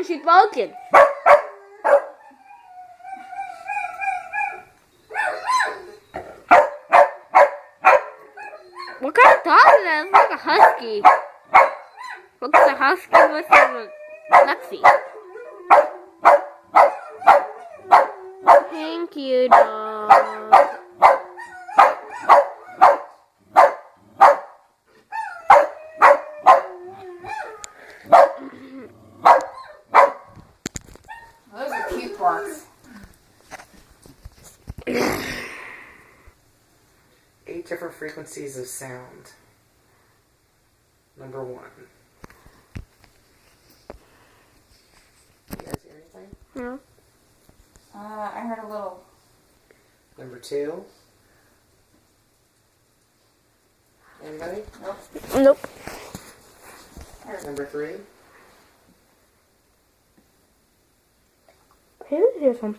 she's broken. What kind of dog is that? It's like a husky. Looks like a husky with a Lexi. Thank you, dog. Those are cute barks. 8 different frequencies of sound. Number 1. You guys hear anything? No. I heard a little. Number 2. Anybody? Nope. Nope. Number 3. I did hear something.